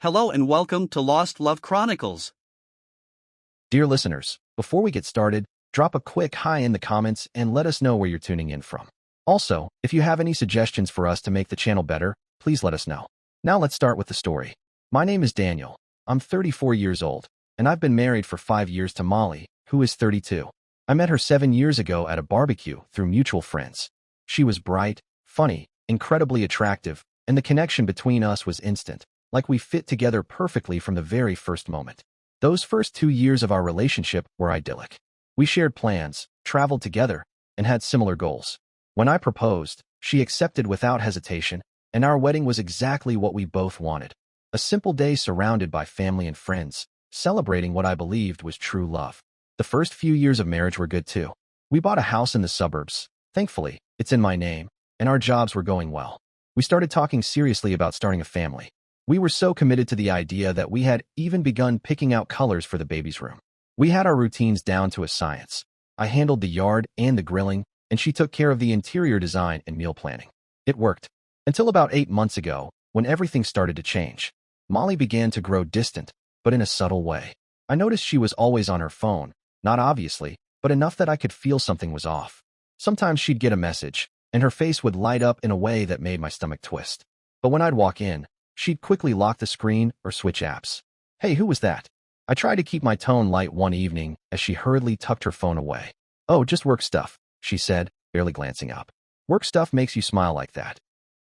Hello and welcome to Lost Love Chronicles. Dear listeners, before we get started, drop a quick hi in the comments and let us know where you're tuning in from. Also, if you have any suggestions for us to make the channel better, please let us know. Now let's start with the story. My name is Daniel. I'm 34 years old, and I've been married for 5 years to Molly, who is 32. I met her 7 years ago at a barbecue through mutual friends. She was bright, funny, incredibly attractive, and the connection between us was instant, like we fit together perfectly from the very first moment. Those first 2 years of our relationship were idyllic. We shared plans, traveled together, and had similar goals. When I proposed, she accepted without hesitation, and our wedding was exactly what we both wanted. A simple day surrounded by family and friends, celebrating what I believed was true love. The first few years of marriage were good too. We bought a house in the suburbs. Thankfully, it's in my name, and our jobs were going well. We started talking seriously about starting a family. We were so committed to the idea that we had even begun picking out colors for the baby's room. We had our routines down to a science. I handled the yard and the grilling, and she took care of the interior design and meal planning. It worked. Until about 8 months ago, when everything started to change. Molly began to grow distant, but in a subtle way. I noticed she was always on her phone, not obviously, but enough that I could feel something was off. Sometimes she'd get a message, and her face would light up in a way that made my stomach twist. But when I'd walk in, she'd quickly lock the screen or switch apps. Hey, who was that? I tried to keep my tone light one evening as she hurriedly tucked her phone away. Oh, just work stuff, she said, barely glancing up. Work stuff makes you smile like that.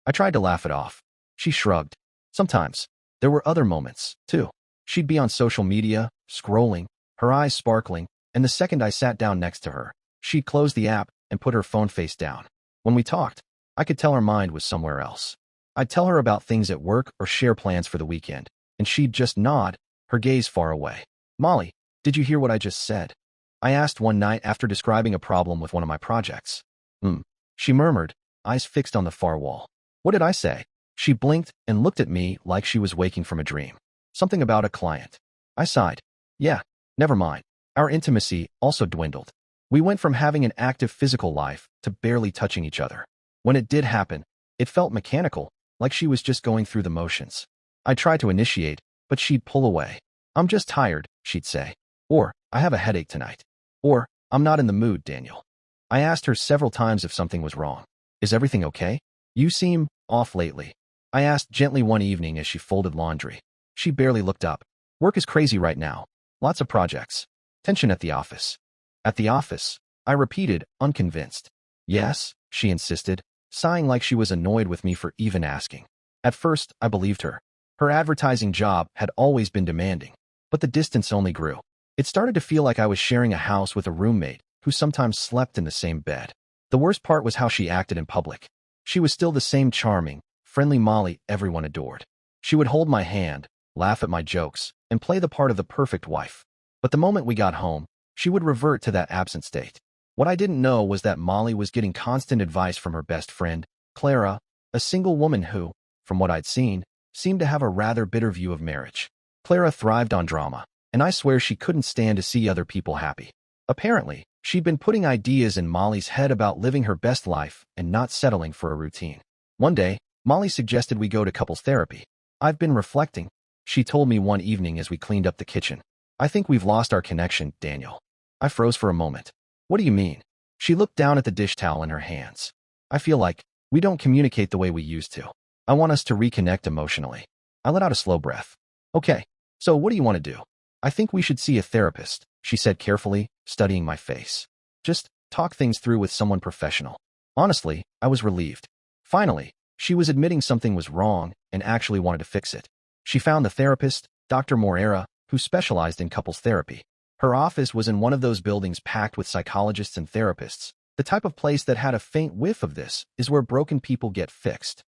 I tried to laugh it off. She shrugged. Sometimes. There were other moments, too. She'd be on social media, scrolling, her eyes sparkling, and the second I sat down next to her, she'd close the app and put her phone face down. When we talked, I could tell her mind was somewhere else. I'd tell her about things at work or share plans for the weekend, and she'd just nod, her gaze far away. Molly, did you hear what I just said? I asked one night after describing a problem with one of my projects. She murmured, eyes fixed on the far wall. What did I say? She blinked and looked at me like she was waking from a dream. Something about a client. I sighed. Yeah, never mind. Our intimacy also dwindled. We went from having an active physical life to barely touching each other. When it did happen, it felt mechanical, like she was just going through the motions. I tried to initiate, but she'd pull away. I'm just tired, she'd say. Or, I have a headache tonight. Or, I'm not in the mood, Daniel. I asked her several times if something was wrong. Is everything okay? You seem off lately. I asked gently one evening as she folded laundry. She barely looked up. Work is crazy right now. Lots of projects. Tension at the office. At the office, I repeated, unconvinced. Yes, she insisted, sighing like she was annoyed with me for even asking. At first, I believed her. Her advertising job had always been demanding, but the distance only grew. It started to feel like I was sharing a house with a roommate who sometimes slept in the same bed. The worst part was how she acted in public. She was still the same charming, friendly Molly everyone adored. She would hold my hand, laugh at my jokes, and play the part of the perfect wife. But the moment we got home, she would revert to that absent state. What I didn't know was that Molly was getting constant advice from her best friend, Clara, a single woman who, from what I'd seen, seemed to have a rather bitter view of marriage. Clara thrived on drama, and I swear she couldn't stand to see other people happy. Apparently, she'd been putting ideas in Molly's head about living her best life and not settling for a routine. One day, Molly suggested we go to couples therapy. I've been reflecting, she told me one evening as we cleaned up the kitchen. I think we've lost our connection, Daniel. I froze for a moment. What do you mean? She looked down at the dish towel in her hands. I feel like we don't communicate the way we used to. I want us to reconnect emotionally. I let out a slow breath. Okay, so what do you want to do? I think we should see a therapist, she said carefully, studying my face. Just talk things through with someone professional. Honestly, I was relieved. Finally, she was admitting something was wrong and actually wanted to fix it. She found the therapist, Dr. Moreira, who specialized in couples therapy. Her office was in one of those buildings packed with psychologists and therapists. The type of place that had a faint whiff of this is where broken people get fixed.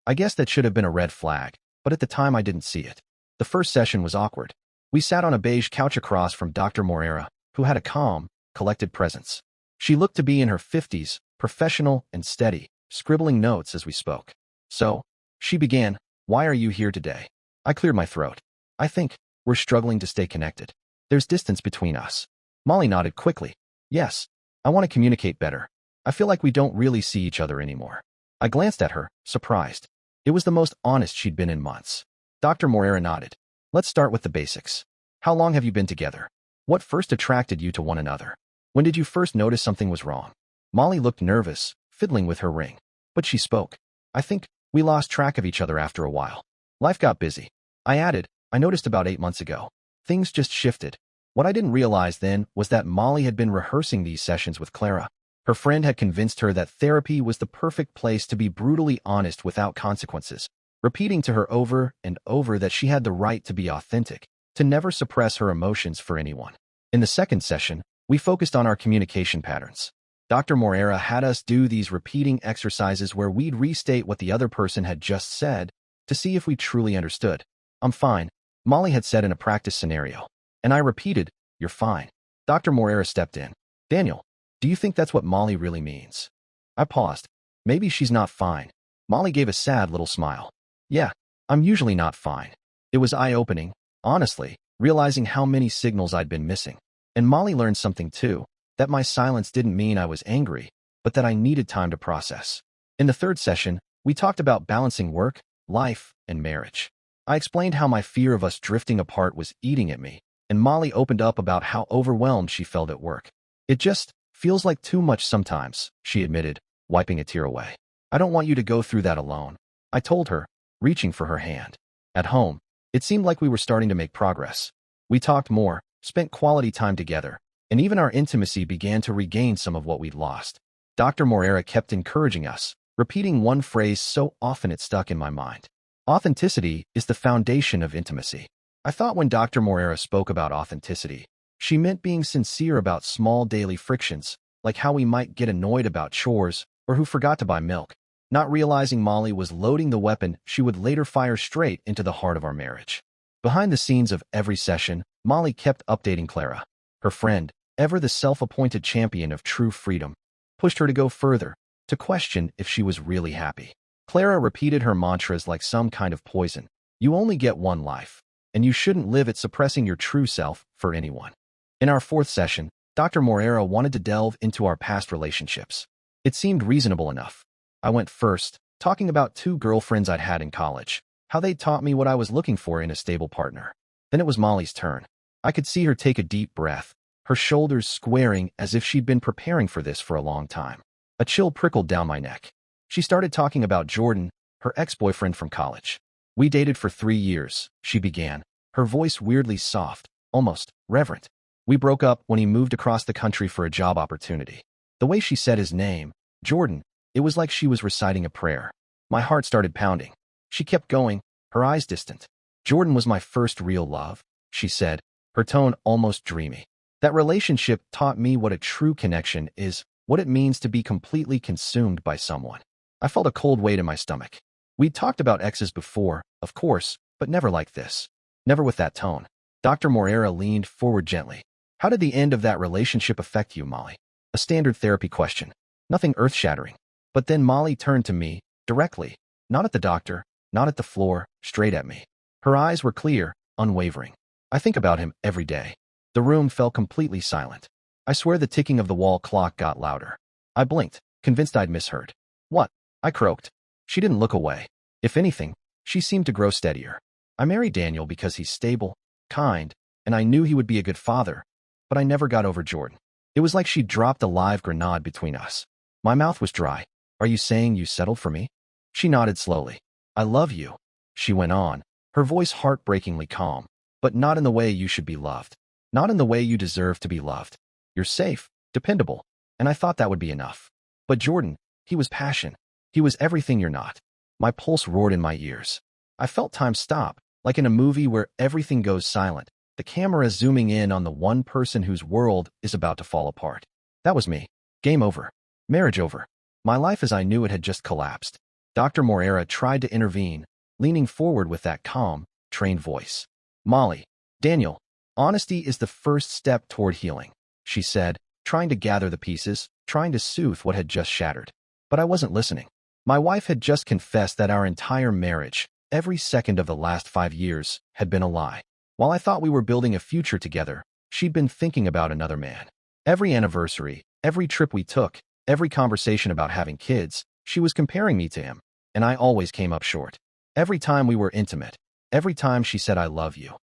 I guess that should have been a red flag, but at the time I didn't see it. The first session was awkward. We sat on a beige couch across from Dr. Moreira, who had a calm, collected presence. She looked to be in her 50s, professional and steady, scribbling notes as we spoke. So, she began, why are you here today? I cleared my throat. I think we're struggling to stay connected. There's distance between us. Molly nodded quickly. Yes, I want to communicate better. I feel like we don't really see each other anymore. I glanced at her, surprised. It was the most honest she'd been in months. Dr. Moreira nodded. Let's start with the basics. How long have you been together? What first attracted you to one another? When did you first notice something was wrong? Molly looked nervous, fiddling with her ring. But she spoke. I think we lost track of each other after a while. Life got busy. I added, I noticed about 8 months ago. Things just shifted. What I didn't realize then was that Molly had been rehearsing these sessions with Clara. Her friend had convinced her that therapy was the perfect place to be brutally honest without consequences, repeating to her over and over that she had the right to be authentic, to never suppress her emotions for anyone. In the second session, we focused on our communication patterns. Dr. Moreira had us do these repeating exercises where we'd restate what the other person had just said to see if we truly understood. I'm fine, Molly had said in a practice scenario. And I repeated, you're fine. Dr. Moreira stepped in. Daniel, do you think that's what Molly really means? I paused. Maybe she's not fine. Molly gave a sad little smile. Yeah, I'm usually not fine. It was eye-opening, honestly, realizing how many signals I'd been missing. And Molly learned something too, that my silence didn't mean I was angry, but that I needed time to process. In the third session, we talked about balancing work, life, and marriage. I explained how my fear of us drifting apart was eating at me, and Molly opened up about how overwhelmed she felt at work. It just feels like too much sometimes, she admitted, wiping a tear away. I don't want you to go through that alone, I told her, reaching for her hand. At home, it seemed like we were starting to make progress. We talked more, spent quality time together, and even our intimacy began to regain some of what we'd lost. Dr. Moreira kept encouraging us, repeating one phrase so often it stuck in my mind. Authenticity is the foundation of intimacy. I thought when Dr. Moreira spoke about authenticity, she meant being sincere about small daily frictions, like how we might get annoyed about chores or who forgot to buy milk, not realizing Molly was loading the weapon she would later fire straight into the heart of our marriage. Behind the scenes of every session, Molly kept updating Clara. Her friend, ever the self-appointed champion of true freedom, pushed her to go further, to question if she was really happy. Clara repeated her mantras like some kind of poison. You only get one life, and you shouldn't live it suppressing your true self for anyone. In our fourth session, Dr. Moreira wanted to delve into our past relationships. It seemed reasonable enough. I went first, talking about 2 girlfriends I'd had in college, how they taught me what I was looking for in a stable partner. Then it was Molly's turn. I could see her take a deep breath, her shoulders squaring as if she'd been preparing for this for a long time. A chill prickled down my neck. She started talking about Jordan, her ex-boyfriend from college. We dated for 3 years, she began, her voice weirdly soft, almost reverent. We broke up when he moved across the country for a job opportunity. The way she said his name, Jordan, it was like she was reciting a prayer. My heart started pounding. She kept going, her eyes distant. Jordan was my first real love, she said, her tone almost dreamy. That relationship taught me what a true connection is, what it means to be completely consumed by someone. I felt a cold weight in my stomach. We'd talked about exes before, of course, but never like this. Never with that tone. Dr. Moreira leaned forward gently. How did the end of that relationship affect you, Molly? A standard therapy question. Nothing earth-shattering. But then Molly turned to me, directly, not at the doctor, not at the floor, straight at me. Her eyes were clear, unwavering. I think about him every day. The room fell completely silent. I swear the ticking of the wall clock got louder. I blinked, convinced I'd misheard. What? I croaked. She didn't look away. If anything, she seemed to grow steadier. I married Daniel because he's stable, kind, and I knew he would be a good father, but I never got over Jordan. It was like she dropped a live grenade between us. My mouth was dry. Are you saying you settled for me? She nodded slowly. I love you, she went on, her voice heartbreakingly calm, but not in the way you should be loved. Not in the way you deserve to be loved. You're safe, dependable, and I thought that would be enough. But Jordan, he was passion. He was everything you're not. My pulse roared in my ears. I felt time stop, like in a movie where everything goes silent, the camera zooming in on the one person whose world is about to fall apart. That was me. Game over. Marriage over. My life as I knew it had just collapsed. Dr. Moreira tried to intervene, leaning forward with that calm, trained voice. Molly, Daniel, honesty is the first step toward healing, she said, trying to gather the pieces, trying to soothe what had just shattered. But I wasn't listening. My wife had just confessed that our entire marriage, every second of the last 5 years, had been a lie. While I thought we were building a future together, she'd been thinking about another man. Every anniversary, every trip we took, every conversation about having kids, she was comparing me to him, and I always came up short. Every time we were intimate, Every time she said I love you.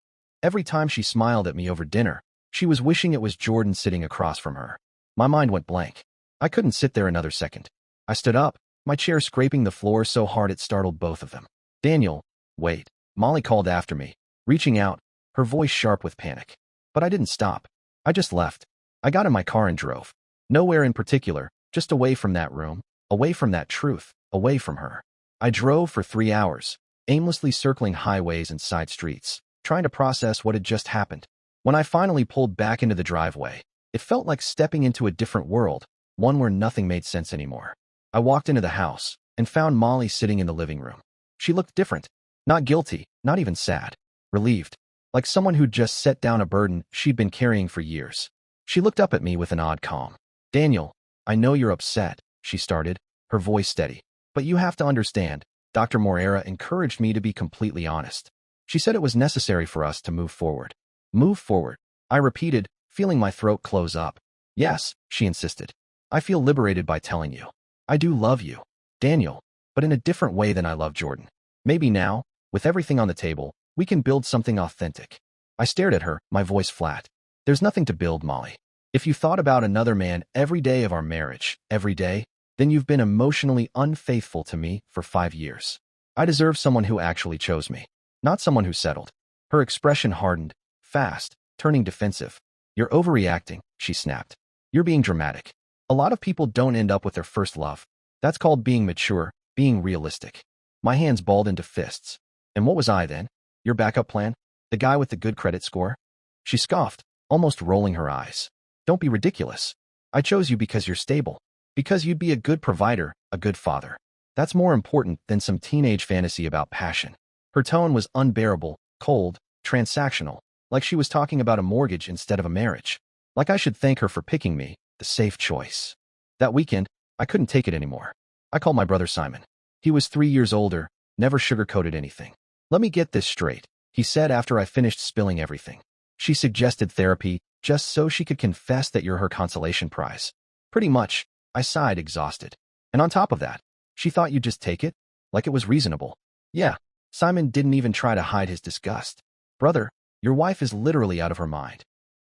Every time she smiled at me over dinner, she was wishing it was Jordan sitting across from her. My mind went blank. I couldn't sit there another second. I stood up, my chair scraping the floor so hard it startled both of them. Daniel, wait, Molly called after me, reaching out, her voice sharp with panic. But I didn't stop. I just left. I got in my car and drove. Nowhere in particular, just away from that room, away from that truth, away from her. I drove for 3 hours, aimlessly circling highways and side streets, trying to process what had just happened. When I finally pulled back into the driveway, it felt like stepping into a different world, one where nothing made sense anymore. I walked into the house and found Molly sitting in the living room. She looked different, not guilty, not even sad, relieved, like someone who'd just set down a burden she'd been carrying for years. She looked up at me with an odd calm. Daniel, I know you're upset, she started, her voice steady. But you have to understand, Dr. Moreira encouraged me to be completely honest. She said it was necessary for us to move forward. Move forward, I repeated, feeling my throat close up. Yes, she insisted. I feel liberated by telling you. I do love you, Daniel, but in a different way than I love Jordan. Maybe now, with everything on the table, we can build something authentic. I stared at her, my voice flat. There's nothing to build, Molly. If you thought about another man every day of our marriage, every day, then you've been emotionally unfaithful to me for 5 years. I deserve someone who actually chose me, not someone who settled. Her expression hardened, fast, turning defensive. You're overreacting, she snapped. You're being dramatic. A lot of people don't end up with their first love. That's called being mature, being realistic. My hands balled into fists. And what was I then? Your backup plan? The guy with the good credit score? She scoffed, almost rolling her eyes. Don't be ridiculous. I chose you because you're stable. Because you'd be a good provider, a good father. That's more important than some teenage fantasy about passion. Her tone was unbearable, cold, transactional, like she was talking about a mortgage instead of a marriage. Like I should thank her for picking me, the safe choice. That weekend, I couldn't take it anymore. I called my brother Simon. He was 3 years older, never sugarcoated anything. Let me get this straight, he said after I finished spilling everything. She suggested therapy just so she could confess that you're her consolation prize. Pretty much, I sighed, exhausted. And on top of that, she thought you'd just take it? Like it was reasonable. Yeah, Simon didn't even try to hide his disgust. Brother, your wife is literally out of her mind.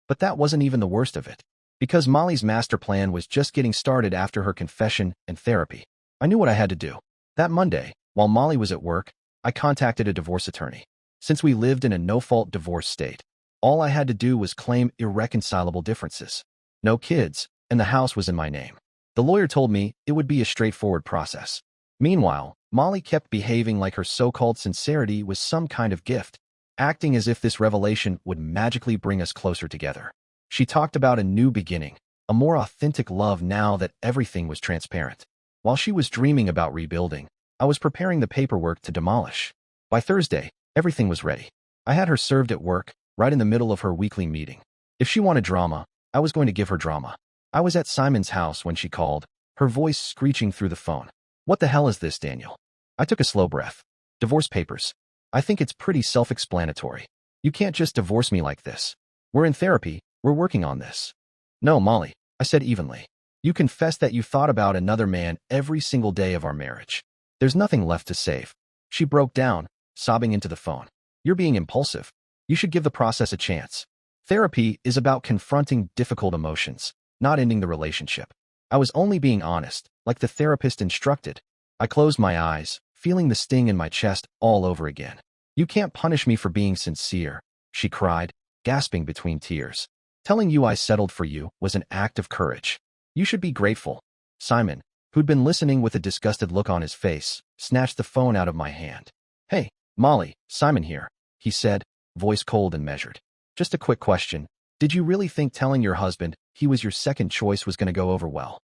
But that wasn't even the worst of it. Because Molly's master plan was just getting started after her confession and therapy. I knew what I had to do. That Monday, while Molly was at work, I contacted a divorce attorney. Since we lived in a no-fault divorce state, all I had to do was claim irreconcilable differences. No kids, and the house was in my name. The lawyer told me it would be a straightforward process. Meanwhile, Molly kept behaving like her so-called sincerity was some kind of gift, acting as if this revelation would magically bring us closer together. She talked about a new beginning, a more authentic love now that everything was transparent. While she was dreaming about rebuilding, I was preparing the paperwork to demolish. By Thursday, everything was ready. I had her served at work, right in the middle of her weekly meeting. If she wanted drama, I was going to give her drama. I was at Simon's house when she called, her voice screeching through the phone. What the hell is this, Daniel? I took a slow breath. Divorce papers. I think it's pretty self-explanatory. You can't just divorce me like this. We're in therapy. We're working on this. No, Molly, I said evenly. You confessed that you thought about another man every single day of our marriage. There's nothing left to save. She broke down, sobbing into the phone. You're being impulsive. You should give the process a chance. Therapy is about confronting difficult emotions, not ending the relationship. I was only being honest, like the therapist instructed. I closed my eyes, feeling the sting in my chest all over again. You can't punish me for being sincere, she cried, gasping between tears. Telling you I settled for you was an act of courage. You should be grateful. Simon, who'd been listening with a disgusted look on his face, snatched the phone out of my hand. Hey, Molly, Simon here, he said, voice cold and measured. Just a quick question. Did you really think telling your husband he was your second choice was going to go over well?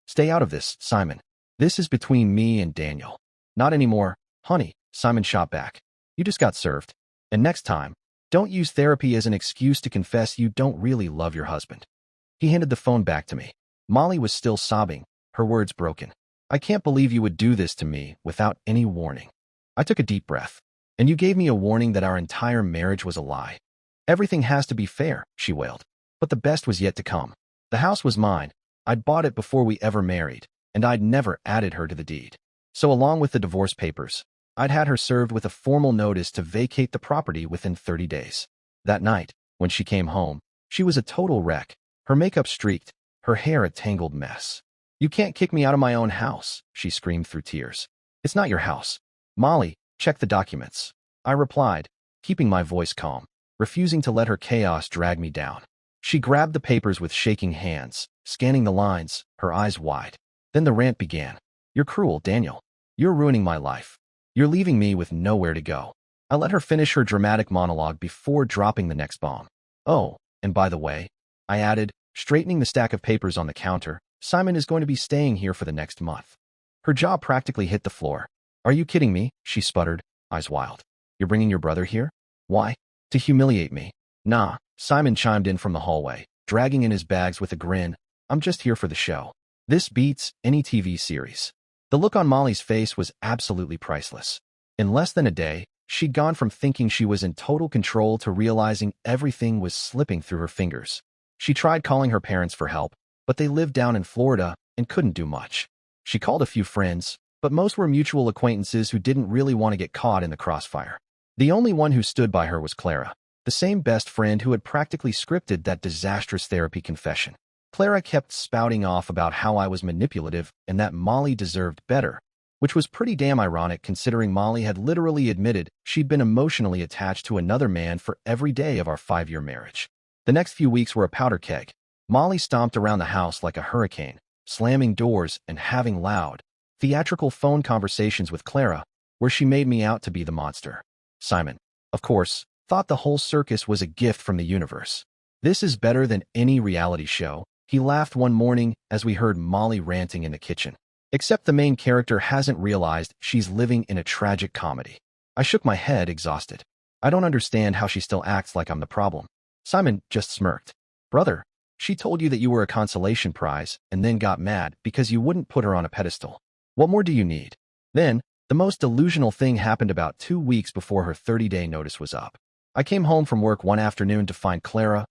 Stay out of this, Simon. This is between me and Daniel. Not anymore, honey, Simon shot back. You just got served. And next time, don't use therapy as an excuse to confess you don't really love your husband. He handed the phone back to me. Molly was still sobbing, her words broken. I can't believe you would do this to me without any warning. I took a deep breath. And you gave me a warning that our entire marriage was a lie. Everything has to be fair, she wailed. But the best was yet to come. The house was mine. I'd bought it before we ever married, and I'd never added her to the deed. So along with the divorce papers, I'd had her served with a formal notice to vacate the property within 30 days. That night, when she came home, she was a total wreck, her makeup streaked, her hair a tangled mess. "You can't kick me out of my own house," she screamed through tears. "It's not your house. Molly, check the documents," I replied, keeping my voice calm, refusing to let her chaos drag me down. She grabbed the papers with shaking hands, scanning the lines, her eyes wide. Then the rant began. "You're cruel, Daniel. You're ruining my life. You're leaving me with nowhere to go." I let her finish her dramatic monologue before dropping the next bomb. "Oh, and by the way," I added, straightening the stack of papers on the counter, "Simon is going to be staying here for the next month." Her jaw practically hit the floor. "Are you kidding me?" she sputtered, eyes wild. "You're bringing your brother here? Why? To humiliate me?" "Nah," Simon chimed in from the hallway, dragging in his bags with a grin. "I'm just here for the show. This beats any TV series." The look on Molly's face was absolutely priceless. In less than a day, she'd gone from thinking she was in total control to realizing everything was slipping through her fingers. She tried calling her parents for help, but they lived down in Florida and couldn't do much. She called a few friends, but most were mutual acquaintances who didn't really want to get caught in the crossfire. The only one who stood by her was Clara, the same best friend who had practically scripted that disastrous therapy confession. Clara kept spouting off about how I was manipulative and that Molly deserved better, which was pretty damn ironic considering Molly had literally admitted she'd been emotionally attached to another man for every day of our 5-year marriage. The next few weeks were a powder keg. Molly stomped around the house like a hurricane, slamming doors and having loud, theatrical phone conversations with Clara, where she made me out to be the monster. Simon, of course, thought the whole circus was a gift from the universe. "This is better than any reality show," he laughed one morning as we heard Molly ranting in the kitchen. "Except the main character hasn't realized she's living in a tragic comedy." I shook my head, exhausted. "I don't understand how she still acts like I'm the problem." Simon just smirked. "Brother, she told you that you were a consolation prize and then got mad because you wouldn't put her on a pedestal. What more do you need?" Then, the most delusional thing happened about 2 weeks before her 30-day notice was up. I came home from work one afternoon to find Clara,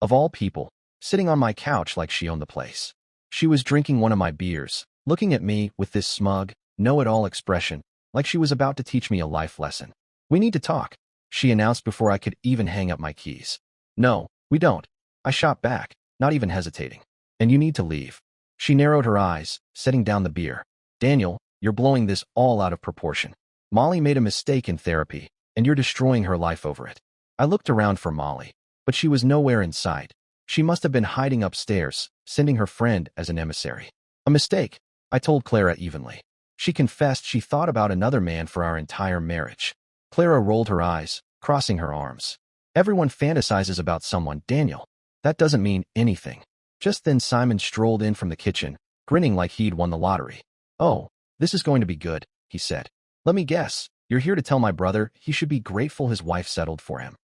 of all people, sitting on my couch like she owned the place. She was drinking one of my beers, looking at me with this smug, know-it-all expression, like she was about to teach me a life lesson. "We need to talk," she announced before I could even hang up my keys. "No, we don't," I shot back, not even hesitating. "And you need to leave." She narrowed her eyes, setting down the beer. "Daniel, you're blowing this all out of proportion. Molly made a mistake in therapy, and you're destroying her life over it." I looked around for Molly, but she was nowhere in sight. She must have been hiding upstairs, sending her friend as an emissary. "A mistake," I told Clara evenly. She confessed she thought about another man for our entire marriage. Clara rolled her eyes, crossing her arms. "Everyone fantasizes about someone, Daniel. That doesn't mean anything." Just then Simon strolled in from the kitchen, grinning like he'd won the lottery. "Oh, this is going to be good," he said. "Let me guess, you're here to tell my brother he should be grateful his wife settled for him."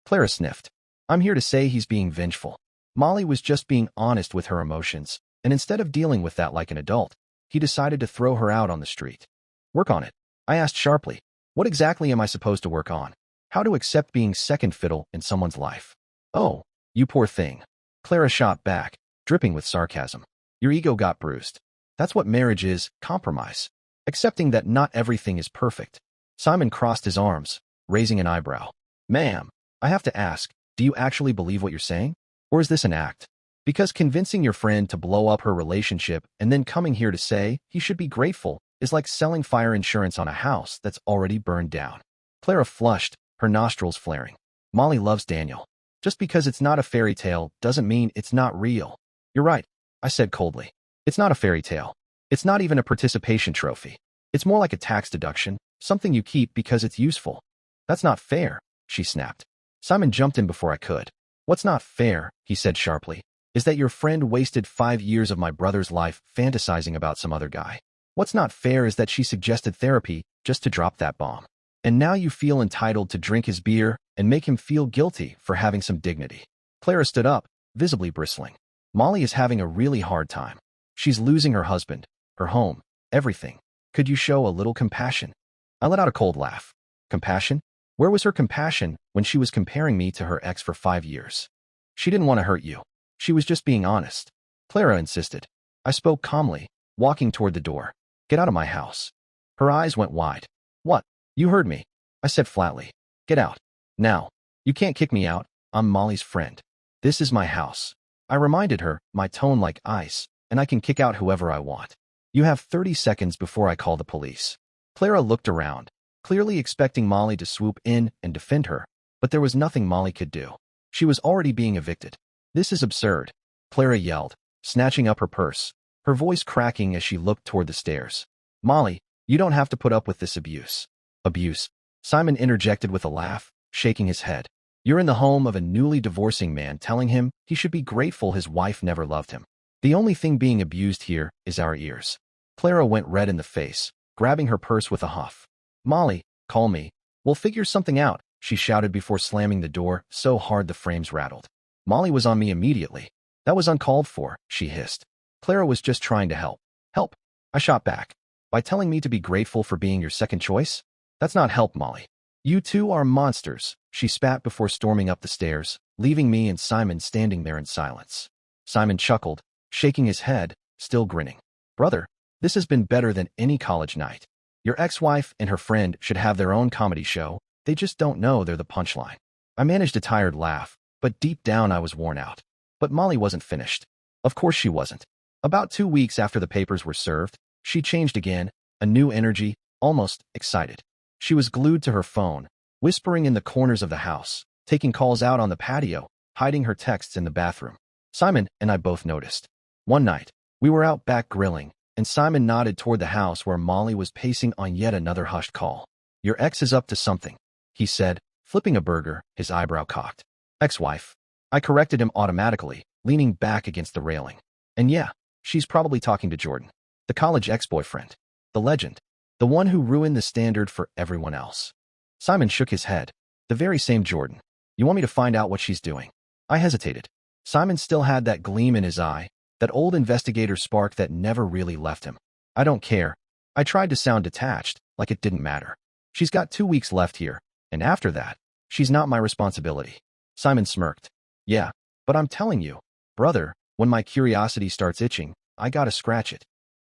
Clara sniffed. "I'm here to say he's being vengeful." Molly was just being honest with her emotions, and instead of dealing with that like an adult, he decided to throw her out on the street. "Work on it," I asked sharply. "What exactly am I supposed to work on? How to accept being second fiddle in someone's life?" "Oh, you poor thing," Clara shot back, dripping with sarcasm. "Your ego got bruised. That's what marriage is, compromise. Accepting that not everything is perfect." Simon crossed his arms, raising an eyebrow. "Ma'am, I have to ask, do you actually believe what you're saying? Or is this an act? Because convincing your friend to blow up her relationship and then coming here to say he should be grateful is like selling fire insurance on a house that's already burned down." Clara flushed, her nostrils flaring. "Molly loves Daniel. Just because it's not a fairy tale doesn't mean it's not real." "You're right," I said coldly. "It's not a fairy tale. It's not even a participation trophy. It's more like a tax deduction, something you keep because it's useful." "That's not fair," she snapped. Simon jumped in before I could. "What's not fair," he said sharply, "is that your friend wasted 5 years of my brother's life fantasizing about some other guy. What's not fair is that she suggested therapy just to drop that bomb. And now you feel entitled to drink his beer and make him feel guilty for having some dignity." Clara stood up, visibly bristling. "Molly is having a really hard time. She's losing her husband, her home, everything. Could you show a little compassion?" I let out a cold laugh. Compassion? Where was her compassion when she was comparing me to her ex for 5 years? "She didn't want to hurt you. She was just being honest," Clara insisted. I spoke calmly, walking toward the door. "Get out of my house." Her eyes went wide. What? You heard me. I said flatly. Get out. Now. You can't kick me out. I'm Molly's friend. This is my house. I reminded her, my tone like ice, and I can kick out whoever I want. You have 30 seconds before I call the police. Clara looked around, clearly expecting Molly to swoop in and defend her, but there was nothing Molly could do. She was already being evicted. This is absurd, Clara yelled, snatching up her purse, her voice cracking as she looked toward the stairs. Molly, you don't have to put up with this abuse. Abuse? Simon interjected with a laugh, shaking his head. You're in the home of a newly divorcing man telling him he should be grateful his wife never loved him. The only thing being abused here is our ears. Clara went red in the face, grabbing her purse with a huff. Molly, call me. We'll figure something out, she shouted before slamming the door so hard the frames rattled. Molly was on me immediately. That was uncalled for, she hissed. Clara was just trying to help. Help? I shot back. By telling me to be grateful for being your second choice? That's not help, Molly. You two are monsters, she spat before storming up the stairs, leaving me and Simon standing there in silence. Simon chuckled, shaking his head, still grinning. Brother, this has been better than any college night. Your ex-wife and her friend should have their own comedy show. They just don't know they're the punchline. I managed a tired laugh, but deep down I was worn out. But Molly wasn't finished. Of course she wasn't. About 2 weeks after the papers were served, she changed again, a new energy, almost excited. She was glued to her phone, whispering in the corners of the house, taking calls out on the patio, hiding her texts in the bathroom. Simon and I both noticed. One night, we were out back grilling, and Simon nodded toward the house where Molly was pacing on yet another hushed call. Your ex is up to something, he said, flipping a burger, his eyebrow cocked. Ex-wife. I corrected him automatically, leaning back against the railing. And yeah, she's probably talking to Jordan, the college ex-boyfriend, the legend, the one who ruined the standard for everyone else. Simon shook his head. The very same Jordan. You want me to find out what she's doing? I hesitated. Simon still had that gleam in his eye, that old investigator spark that never really left him. I don't care. I tried to sound detached, like it didn't matter. She's got 2 weeks left here, and after that, she's not my responsibility. Simon smirked. Yeah, but I'm telling you, brother, when my curiosity starts itching, I gotta scratch it.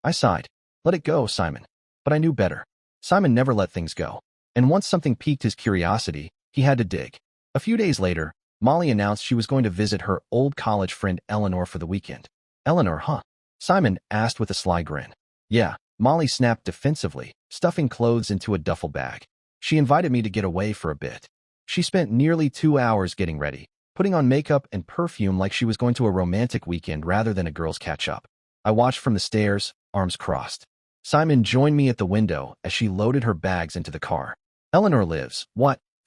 I sighed. Let it go, Simon. But I knew better. Simon never let things go. And once something piqued his curiosity, he had to dig. A few days later, Molly announced she was going to visit her old college friend Eleanor for the weekend. Eleanor, huh? Simon asked with a sly grin. Yeah, Molly snapped defensively, stuffing clothes into a duffel bag. She invited me to get away for a bit. She spent nearly 2 hours getting ready, putting on makeup and perfume like she was going to a romantic weekend rather than a girls' catch-up. I watched from the stairs, arms crossed. Simon joined me at the window as she loaded her bags into the car. Eleanor lives,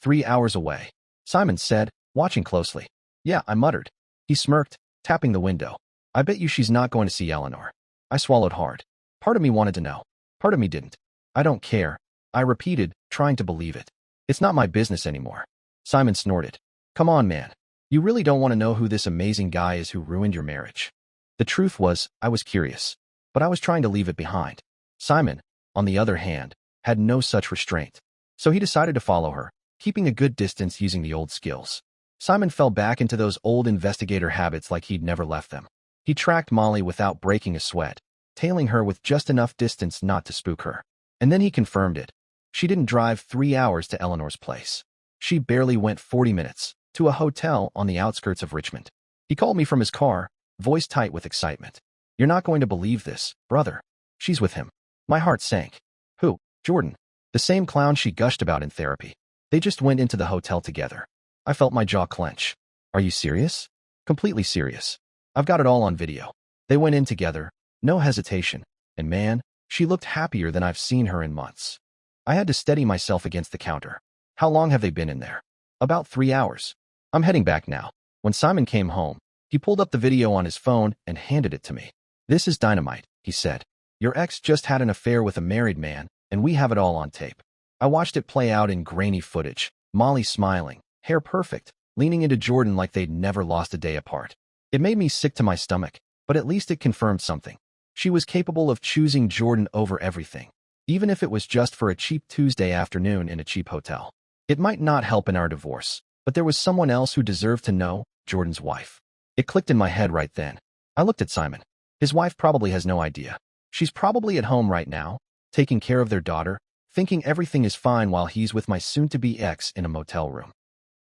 3 hours away? Simon said, watching closely. Yeah, I muttered. He smirked, tapping the window. I bet you she's not going to see Eleanor. I swallowed hard. Part of me wanted to know. Part of me didn't. I don't care. I repeated, trying to believe it. It's not my business anymore. Simon snorted. Come on, man. You really don't want to know who this amazing guy is who ruined your marriage. The truth was, I was curious, but I was trying to leave it behind. Simon, on the other hand, had no such restraint. So he decided to follow her, keeping a good distance using the old skills. Simon fell back into those old investigator habits like he'd never left them. He tracked Molly without breaking a sweat, tailing her with just enough distance not to spook her. And then he confirmed it. She didn't drive 3 hours to Eleanor's place. She barely went 40 minutes, to a hotel on the outskirts of Richmond. He called me from his car, voice tight with excitement. You're not going to believe this, brother. She's with him. My heart sank. Who? Jordan. The same clown she gushed about in therapy. They just went into the hotel together. I felt my jaw clench. Are you serious? Completely serious. I've got it all on video. They went in together, no hesitation, and man, she looked happier than I've seen her in months. I had to steady myself against the counter. How long have they been in there? About 3 hours. I'm heading back now. When Simon came home, he pulled up the video on his phone and handed it to me. This is dynamite, he said. Your ex just had an affair with a married man, and we have it all on tape. I watched it play out in grainy footage, Molly smiling, hair perfect, leaning into Jordan like they'd never lost a day apart. It made me sick to my stomach, but at least it confirmed something. She was capable of choosing Jordan over everything, even if it was just for a cheap Tuesday afternoon in a cheap hotel. It might not help in our divorce, but there was someone else who deserved to know, Jordan's wife. It clicked in my head right then. I looked at Simon. His wife probably has no idea. She's probably at home right now, taking care of their daughter, thinking everything is fine while he's with my soon-to-be ex in a motel room.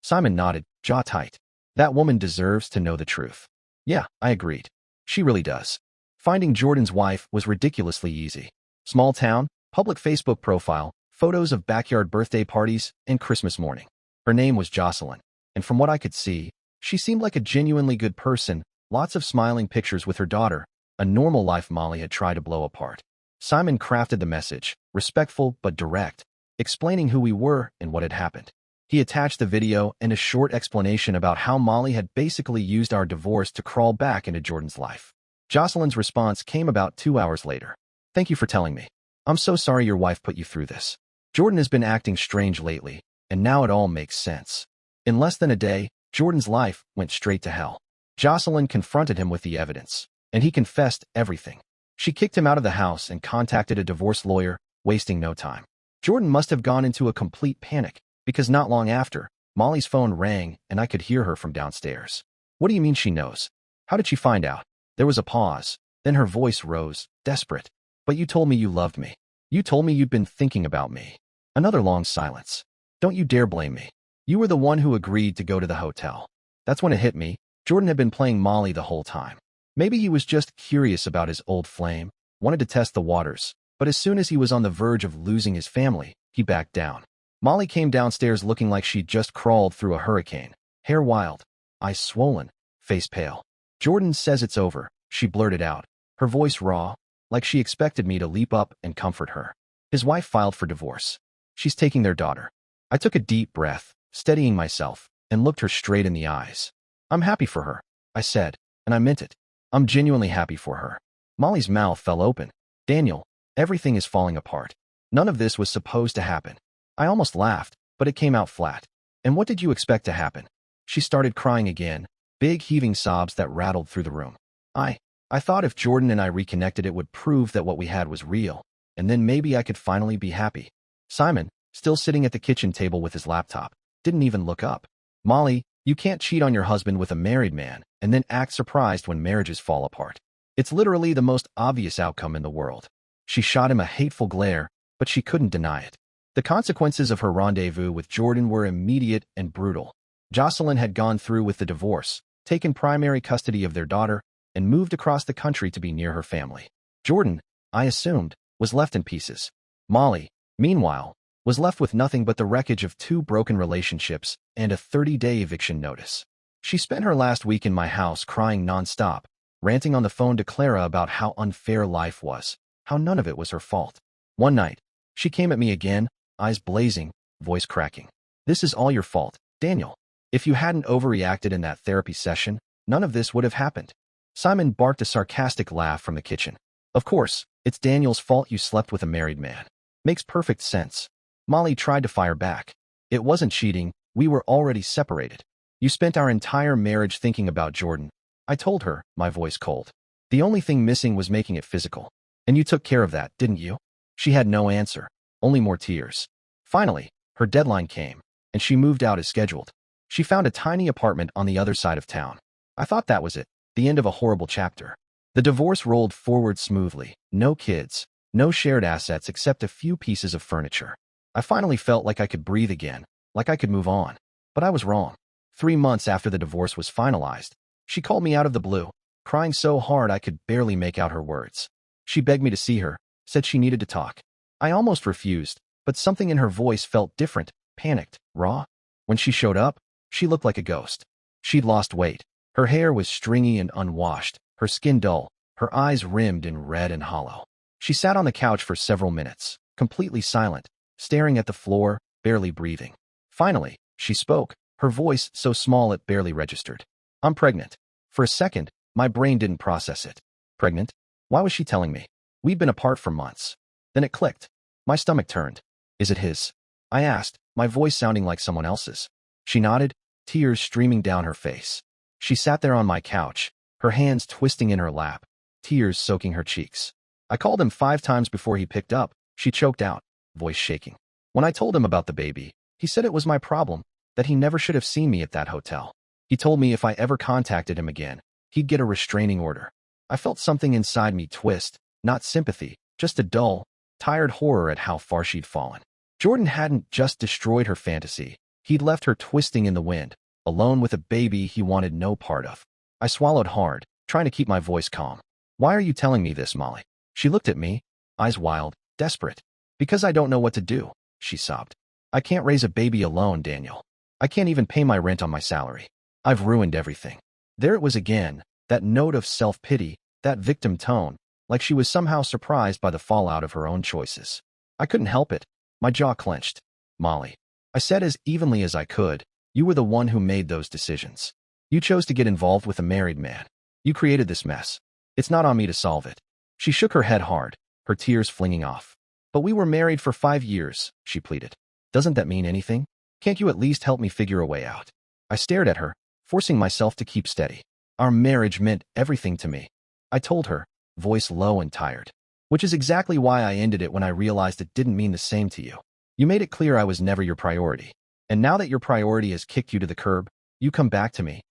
Simon nodded, jaw tight. That woman deserves to know the truth. Yeah, I agreed. She really does. Finding Jordan's wife was ridiculously easy. Small town, public Facebook profile, photos of backyard birthday parties, and Christmas morning. Her name was Jocelyn, and from what I could see, she seemed like a genuinely good person, lots of smiling pictures with her daughter, a normal life Molly had tried to blow apart. Simon crafted the message, respectful but direct, explaining who we were and what had happened. He attached the video and a short explanation about how Molly had basically used our divorce to crawl back into Jordan's life. Jocelyn's response came about 2 hours later. Thank you for telling me. I'm so sorry your wife put you through this. Jordan has been acting strange lately, and now it all makes sense. In less than a day, Jordan's life went straight to hell. Jocelyn confronted him with the evidence, and he confessed everything. She kicked him out of the house and contacted a divorce lawyer, wasting no time. Jordan must have gone into a complete panic, because not long after, Molly's phone rang and I could hear her from downstairs. What do you mean she knows? How did she find out? There was a pause, then her voice rose, desperate. But you told me you loved me. You told me you'd been thinking about me. Another long silence. Don't you dare blame me. You were the one who agreed to go to the hotel. That's when it hit me. Jordan had been playing Molly the whole time. Maybe he was just curious about his old flame, wanted to test the waters, but as soon as he was on the verge of losing his family, he backed down. Molly came downstairs looking like she'd just crawled through a hurricane, hair wild, eyes swollen, face pale. Jordan says it's over, she blurted out, her voice raw, like she expected me to leap up and comfort her. His wife filed for divorce. She's taking their daughter. I took a deep breath, steadying myself, and looked her straight in the eyes. I'm happy for her, I said, and I meant it. I'm genuinely happy for her. Molly's mouth fell open. Daniel, everything is falling apart. None of this was supposed to happen. I almost laughed, but it came out flat. And what did you expect to happen? She started crying again, big heaving sobs that rattled through the room. I thought if Jordan and I reconnected it would prove that what we had was real, and then maybe I could finally be happy. Simon, still sitting at the kitchen table with his laptop, didn't even look up. Molly, you can't cheat on your husband with a married man and then act surprised when marriages fall apart. It's literally the most obvious outcome in the world. She shot him a hateful glare, but she couldn't deny it. The consequences of her rendezvous with Jordan were immediate and brutal. Jocelyn had gone through with the divorce, taken primary custody of their daughter, and moved across the country to be near her family. Jordan, I assumed, was left in pieces. Molly, meanwhile, was left with nothing but the wreckage of 2 broken relationships and a 30-day eviction notice. She spent her last week in my house crying nonstop, ranting on the phone to Clara about how unfair life was, how none of it was her fault. One night, she came at me again, eyes blazing, voice cracking. This is all your fault, Daniel. If you hadn't overreacted in that therapy session, none of this would have happened. Simon barked a sarcastic laugh from the kitchen. Of course, it's Daniel's fault you slept with a married man. Makes perfect sense. Molly tried to fire back. It wasn't cheating, we were already separated. You spent our entire marriage thinking about Jordan. I told her, my voice cold. The only thing missing was making it physical. And you took care of that, didn't you? She had no answer, only more tears. Finally, her deadline came, and she moved out as scheduled. She found a tiny apartment on the other side of town. I thought that was it, the end of a horrible chapter. The divorce rolled forward smoothly, no kids, no shared assets except a few pieces of furniture. I finally felt like I could breathe again, like I could move on. But I was wrong. 3 months after the divorce was finalized, she called me out of the blue, crying so hard I could barely make out her words. She begged me to see her, said she needed to talk. I almost refused, but something in her voice felt different, panicked, raw. When she showed up, she looked like a ghost. She'd lost weight. Her hair was stringy and unwashed, her skin dull, her eyes rimmed in red and hollow. She sat on the couch for several minutes, completely silent, staring at the floor, barely breathing. Finally, she spoke, her voice so small it barely registered. I'm pregnant. For a second, my brain didn't process it. Pregnant? Why was she telling me? We'd been apart for months. Then it clicked. My stomach turned. Is it his? I asked, my voice sounding like someone else's. She nodded, tears streaming down her face. She sat there on my couch, her hands twisting in her lap, tears soaking her cheeks. I called him 5 times before he picked up, she choked out, voice shaking. When I told him about the baby, he said it was my problem, that he never should have seen me at that hotel. He told me if I ever contacted him again, he'd get a restraining order. I felt something inside me twist, not sympathy, just a dull, tired horror at how far she'd fallen. Jordan hadn't just destroyed her fantasy. He'd left her twisting in the wind, alone with a baby he wanted no part of. I swallowed hard, trying to keep my voice calm. "Why are you telling me this, Molly?" She looked at me, eyes wild, desperate. "Because I don't know what to do," she sobbed. "I can't raise a baby alone, Daniel. I can't even pay my rent on my salary. I've ruined everything." There it was again, that note of self-pity, that victim tone, like she was somehow surprised by the fallout of her own choices. I couldn't help it. My jaw clenched. "Molly," I said as evenly as I could, "you were the one who made those decisions. You chose to get involved with a married man. You created this mess. It's not on me to solve it." She shook her head hard, her tears flinging off. "But we were married for 5 years, she pleaded. "Doesn't that mean anything? Can't you at least help me figure a way out?" I stared at her, forcing myself to keep steady. "Our marriage meant everything to me," I told her, voice low and tired. "Which is exactly why I ended it when I realized it didn't mean the same to you. You made it clear I was never your priority. And now that your priority has kicked you to the curb, you come back to me."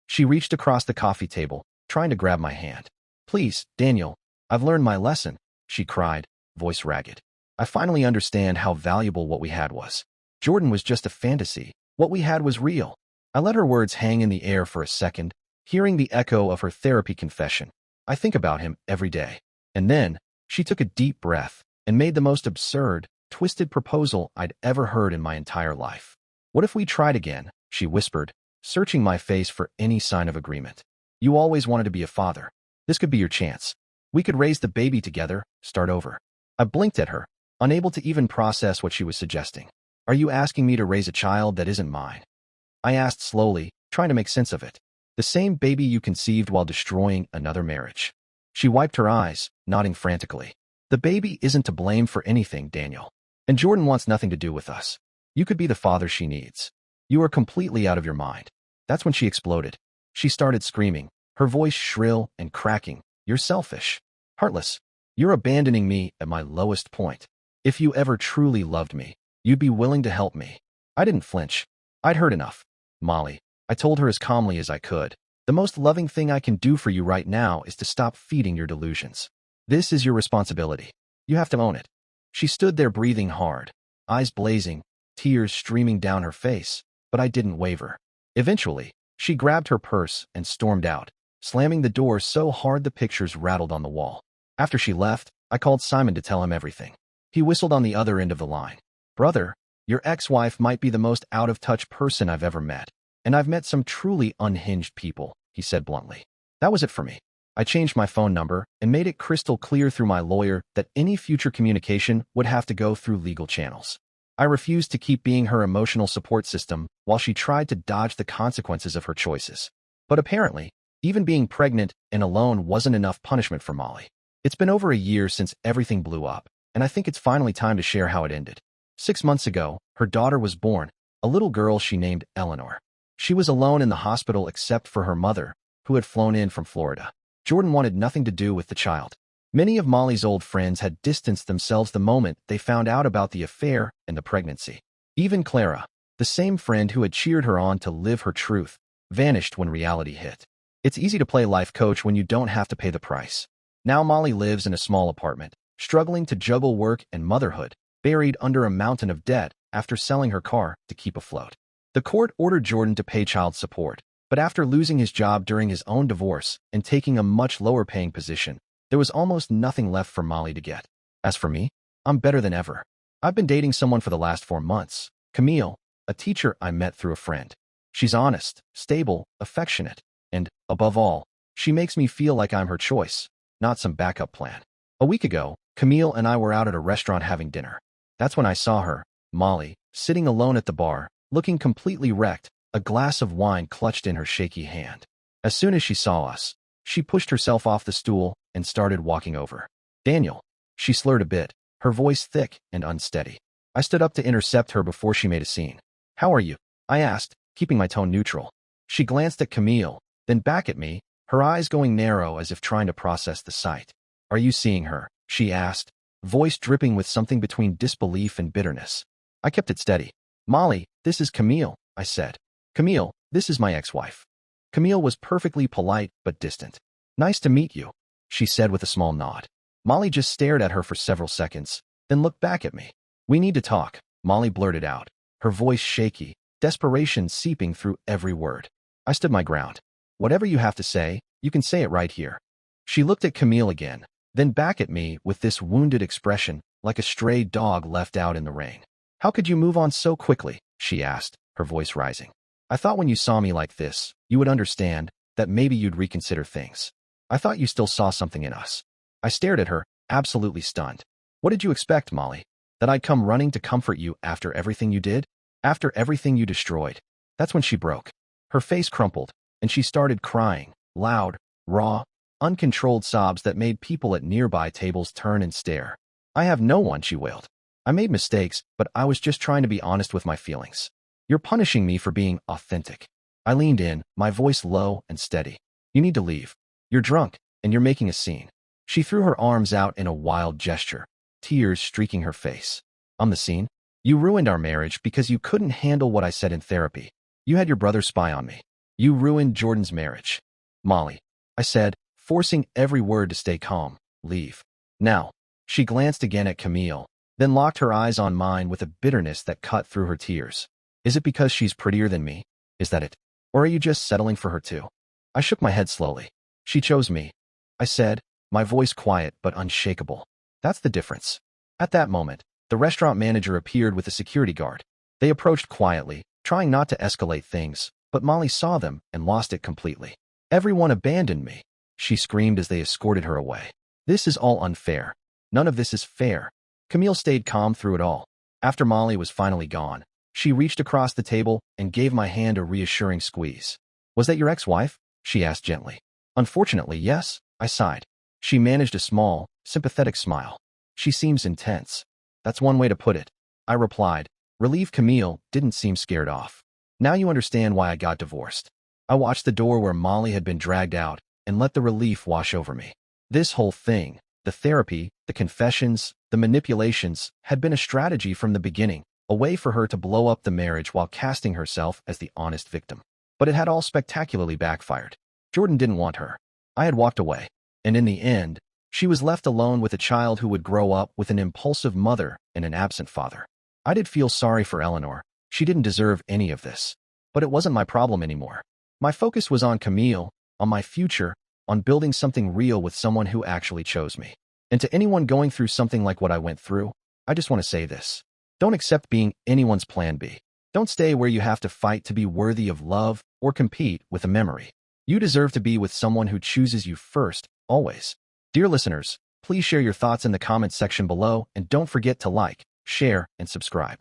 She reached across the coffee table, trying to grab my hand. "Please, Daniel, I've learned my lesson," she cried, voice ragged. "I finally understand how valuable what we had was. Jordan was just a fantasy. What we had was real." I let her words hang in the air for a second, hearing the echo of her therapy confession. "I think about him every day." And then, she took a deep breath and made the most absurd, twisted proposal I'd ever heard in my entire life. "What if we tried again?" she whispered, searching my face for any sign of agreement. "You always wanted to be a father. This could be your chance. We could raise the baby together, start over." I blinked at her, unable to even process what she was suggesting. "Are you asking me to raise a child that isn't mine?" I asked slowly, trying to make sense of it. "The same baby you conceived while destroying another marriage." She wiped her eyes, nodding frantically. "The baby isn't to blame for anything, Daniel. And Jordan wants nothing to do with us. You could be the father she needs. You are completely out of your mind." That's when she exploded. She started screaming, her voice shrill and cracking. "You're selfish. Heartless. You're abandoning me at my lowest point. If you ever truly loved me, you'd be willing to help me." I didn't flinch. I'd heard enough. "Molly," I told her as calmly as I could, "the most loving thing I can do for you right now is to stop feeding your delusions. This is your responsibility. You have to own it." She stood there breathing hard, eyes blazing, tears streaming down her face, but I didn't waver. Eventually, she grabbed her purse and stormed out, slamming the door so hard the pictures rattled on the wall. After she left, I called Simon to tell him everything. He whistled on the other end of the line. "Brother, your ex-wife might be the most out-of-touch person I've ever met, and I've met some truly unhinged people," he said bluntly. That was it for me. I changed my phone number and made it crystal clear through my lawyer that any future communication would have to go through legal channels. I refused to keep being her emotional support system while she tried to dodge the consequences of her choices. But apparently, even being pregnant and alone wasn't enough punishment for Molly. It's been over a year since everything blew up, and I think it's finally time to share how it ended. 6 months ago, her daughter was born, a little girl she named Eleanor. She was alone in the hospital except for her mother, who had flown in from Florida. Jordan wanted nothing to do with the child. Many of Molly's old friends had distanced themselves the moment they found out about the affair and the pregnancy. Even Clara, the same friend who had cheered her on to live her truth, vanished when reality hit. It's easy to play life coach when you don't have to pay the price. Now Molly lives in a small apartment, struggling to juggle work and motherhood, buried under a mountain of debt after selling her car to keep afloat. The court ordered Jordan to pay child support, but after losing his job during his own divorce and taking a much lower-paying position, there was almost nothing left for Molly to get. As for me, I'm better than ever. I've been dating someone for the last 4 months, Camille, a teacher I met through a friend. She's honest, stable, affectionate, and, above all, she makes me feel like I'm her choice, not some backup plan. A week ago, Camille and I were out at a restaurant having dinner. That's when I saw her, Molly, sitting alone at the bar, looking completely wrecked, a glass of wine clutched in her shaky hand. As soon as she saw us, she pushed herself off the stool and started walking over. "Daniel." She slurred a bit, her voice thick and unsteady. I stood up to intercept her before she made a scene. "How are you?" I asked, keeping my tone neutral. She glanced at Camille, then back at me, her eyes going narrow as if trying to process the sight. "Are you seeing her?" she asked, voice dripping with something between disbelief and bitterness. I kept it steady. "Molly, this is Camille," I said. "Camille, this is my ex-wife." Camille was perfectly polite but distant. "Nice to meet you," she said with a small nod. Molly just stared at her for several seconds, then looked back at me. "We need to talk," Molly blurted out, her voice shaky, desperation seeping through every word. I stood my ground. "Whatever you have to say, you can say it right here." She looked at Camille again, then back at me with this wounded expression, like a stray dog left out in the rain. "How could you move on so quickly?" she asked, her voice rising. "I thought when you saw me like this, you would understand, that maybe you'd reconsider things. I thought you still saw something in us." I stared at her, absolutely stunned. "What did you expect, Molly? That I'd come running to comfort you after everything you did? After everything you destroyed?" That's when she broke. Her face crumpled, and she started crying, loud, raw, uncontrolled sobs that made people at nearby tables turn and stare. "I have no one," she wailed. "I made mistakes, but I was just trying to be honest with my feelings. You're punishing me for being authentic." I leaned in, my voice low and steady. "You need to leave. You're drunk, and you're making a scene." She threw her arms out in a wild gesture, tears streaking her face. "I'm the scene? You ruined our marriage because you couldn't handle what I said in therapy. You had your brother spy on me. You ruined Jordan's marriage." "Molly," I said, forcing every word to stay calm, "leave. Now." She glanced again at Camille, then locked her eyes on mine with a bitterness that cut through her tears. "Is it because she's prettier than me? Is that it? Or are you just settling for her too?" I shook my head slowly. "She chose me," I said, my voice quiet but unshakable. "That's the difference." At that moment, the restaurant manager appeared with a security guard. They approached quietly, trying not to escalate things, but Molly saw them and lost it completely. "Everyone abandoned me," she screamed as they escorted her away. "This is all unfair. None of this is fair." Camille stayed calm through it all. After Molly was finally gone, she reached across the table and gave my hand a reassuring squeeze. "Was that your ex-wife?" she asked gently. "Unfortunately, yes," I sighed. She managed a small, sympathetic smile. "She seems intense." "That's one way to put it," I replied. Relieved Camille didn't seem scared off. "Now you understand why I got divorced." I watched the door where Molly had been dragged out and let the relief wash over me. This whole thing, the therapy, the confessions, the manipulations, had been a strategy from the beginning, a way for her to blow up the marriage while casting herself as the honest victim. But it had all spectacularly backfired. Jordan didn't want her. I had walked away. And in the end, she was left alone with a child who would grow up with an impulsive mother and an absent father. I did feel sorry for Eleanor. She didn't deserve any of this. But it wasn't my problem anymore. My focus was on Camille, on my future, on building something real with someone who actually chose me. And to anyone going through something like what I went through, I just want to say this. Don't accept being anyone's plan B. Don't stay where you have to fight to be worthy of love or compete with a memory. You deserve to be with someone who chooses you first, always. Dear listeners, please share your thoughts in the comments section below and don't forget to like, share, and subscribe.